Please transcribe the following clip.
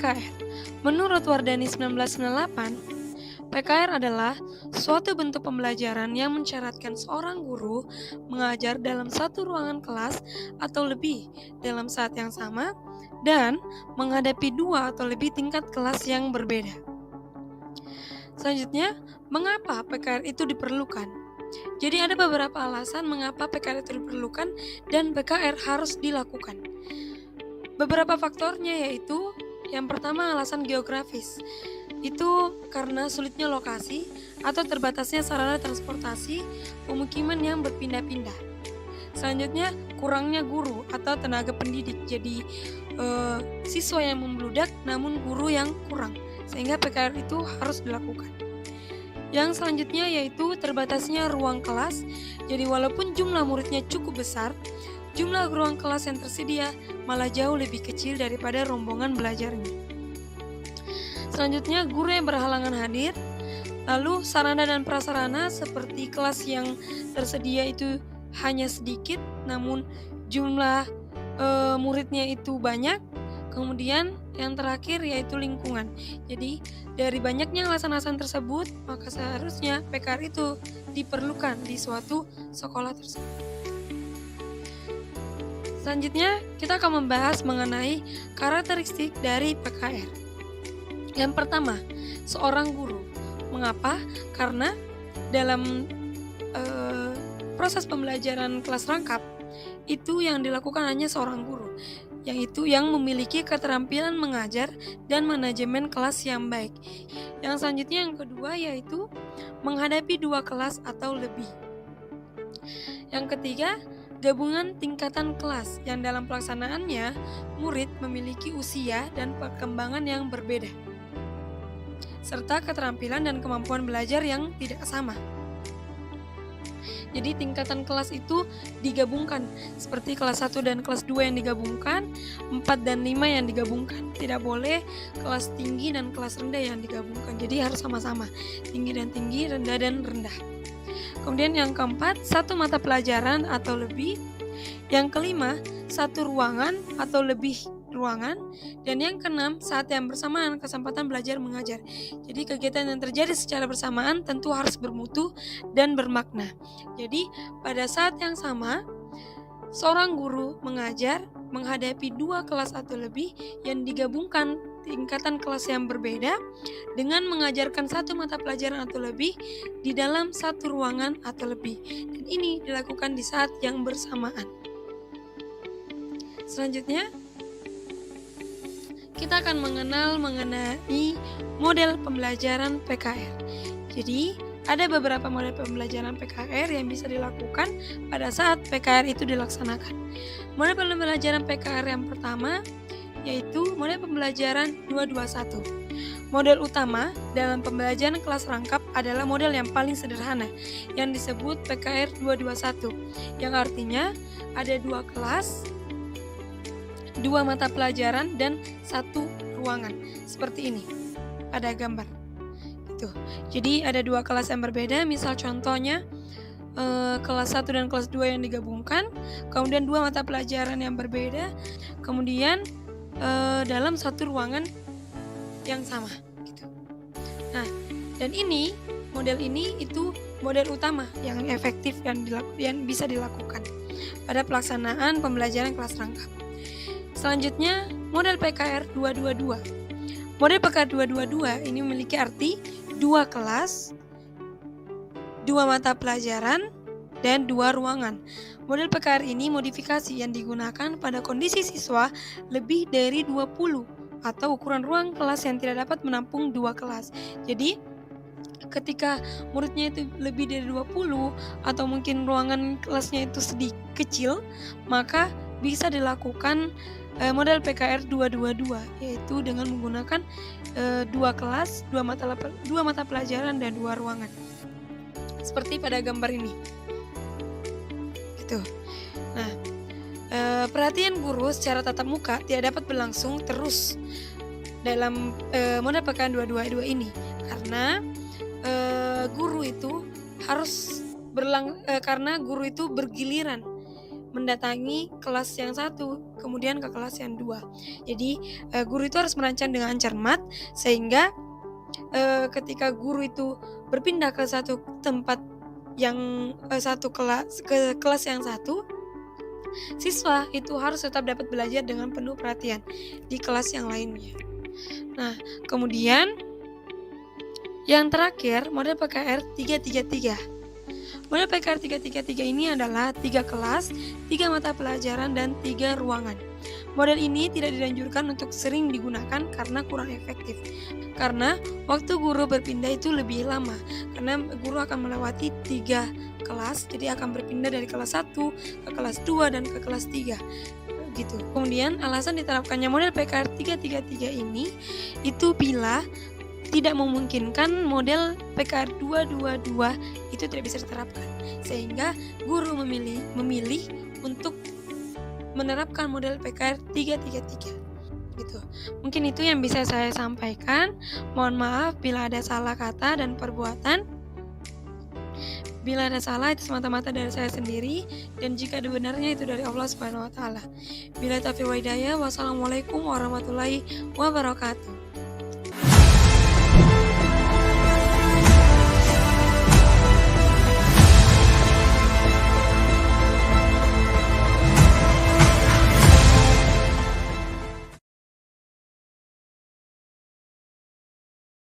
PKR. Menurut Wardani 1998, PKR adalah suatu bentuk pembelajaran yang mensyaratkan seorang guru mengajar dalam satu ruangan kelas atau lebih dalam saat yang sama dan menghadapi dua atau lebih tingkat kelas yang berbeda. Selanjutnya, mengapa PKR itu diperlukan? Jadi ada beberapa alasan mengapa PKR itu diperlukan dan PKR harus dilakukan. Beberapa faktornya yaitu yang pertama alasan geografis. Itu karena sulitnya lokasi atau terbatasnya sarana transportasi pemukiman yang berpindah-pindah. Selanjutnya kurangnya guru atau tenaga pendidik. Jadi siswa yang membludak namun guru yang kurang, sehingga PKR itu harus dilakukan. Yang selanjutnya yaitu terbatasnya ruang kelas. Jadi walaupun jumlah muridnya cukup besar, jumlah ruang kelas yang tersedia malah jauh lebih kecil daripada rombongan belajarnya. Selanjutnya, guru yang berhalangan hadir. Lalu sarana dan prasarana seperti kelas yang tersedia itu hanya sedikit, namun jumlah muridnya itu banyak. Kemudian yang terakhir yaitu lingkungan. Jadi dari banyaknya alasan-alasan tersebut, maka seharusnya PKR itu diperlukan di suatu sekolah tersebut. Selanjutnya, kita akan membahas mengenai karakteristik dari PKR. Yang pertama, seorang guru. Mengapa? Karena dalam proses pembelajaran kelas rangkap itu yang dilakukan hanya seorang guru, yaitu yang memiliki keterampilan mengajar dan manajemen kelas yang baik. Yang selanjutnya yang kedua yaitu menghadapi dua kelas atau lebih. Yang ketiga, gabungan tingkatan kelas yang dalam pelaksanaannya murid memiliki usia dan perkembangan yang berbeda, serta keterampilan dan kemampuan belajar yang tidak sama. Jadi tingkatan kelas itu digabungkan, seperti kelas 1 dan kelas 2 yang digabungkan, 4 dan 5 yang digabungkan. Tidak boleh kelas tinggi dan kelas rendah yang digabungkan. Jadi harus sama-sama, tinggi dan tinggi, rendah dan rendah. Kemudian yang keempat, satu mata pelajaran atau lebih. Yang kelima, satu ruangan atau lebih ruangan. Dan yang keenam, saat yang bersamaan kesempatan belajar mengajar. Jadi kegiatan yang terjadi secara bersamaan tentu harus bermutu dan bermakna. Jadi pada saat yang sama, seorang guru mengajar menghadapi dua kelas atau lebih yang digabungkan tingkatan kelas yang berbeda dengan mengajarkan satu mata pelajaran atau lebih di dalam satu ruangan atau lebih. Dan ini dilakukan di saat yang bersamaan. Selanjutnya, kita akan mengenal mengenai model pembelajaran PKR. Jadi, ada beberapa model pembelajaran PKR yang bisa dilakukan pada saat PKR itu dilaksanakan. Model pembelajaran PKR yang pertama yaitu model pembelajaran 221. Model utama dalam pembelajaran kelas rangkap adalah model yang paling sederhana yang disebut PKR 221, yang artinya ada dua kelas, dua mata pelajaran dan satu ruangan, seperti ini pada gambar gitu. Jadi ada dua kelas yang berbeda, misal contohnya kelas 1 dan kelas 2 yang digabungkan, kemudian dua mata pelajaran yang berbeda, kemudian dalam satu ruangan yang sama gitu. Nah, dan ini model ini itu model utama yang efektif yang bisa dilakukan pada pelaksanaan pembelajaran kelas rangkap. Selanjutnya, model PKR 222. Model PKR 222 ini memiliki arti dua kelas, dua mata pelajaran, dan dua ruangan. Model PKR ini modifikasi yang digunakan pada kondisi siswa lebih dari 20 atau ukuran ruang kelas yang tidak dapat menampung dua kelas. Jadi, ketika muridnya itu lebih dari 20 atau mungkin ruangan kelasnya itu sedikit kecil, maka bisa dilakukan model PKR 222, yaitu dengan menggunakan dua kelas, dua mata pelajaran dan dua ruangan. Seperti pada gambar ini. Gitu. Nah, perhatian guru secara tatap muka tidak dapat berlangsung terus dalam model PKR 222 ini karena guru itu harus karena guru itu bergiliran mendatangi kelas yang satu, kemudian ke kelas yang dua. Jadi guru itu harus merancang dengan cermat sehingga ketika guru itu berpindah ke satu tempat yang satu kelas ke kelas yang satu, siswa itu harus tetap dapat belajar dengan penuh perhatian di kelas yang lainnya. Nah, kemudian yang terakhir model PKR 333. Model PKR 333 ini adalah 3 kelas, 3 mata pelajaran, dan 3 ruangan. Model ini tidak dianjurkan untuk sering digunakan karena kurang efektif. Karena waktu guru berpindah itu lebih lama, karena guru akan melewati 3 kelas, jadi akan berpindah dari kelas 1 ke kelas 2 dan ke kelas 3. Gitu. Kemudian alasan diterapkannya model PKR 333 ini itu bila tidak memungkinkan model PKR 222 itu tidak bisa diterapkan, sehingga guru memilih untuk menerapkan model PKR 333 gitu. Mungkin itu yang bisa saya sampaikan. Mohon maaf bila ada salah kata dan perbuatan. Bila ada salah itu semata-mata dari saya sendiri, dan jika ada benarnya itu dari Allah Subhanahu wa taala. Bila taufiq wa hidayah, wassalamualaikum warahmatullahi wabarakatuh.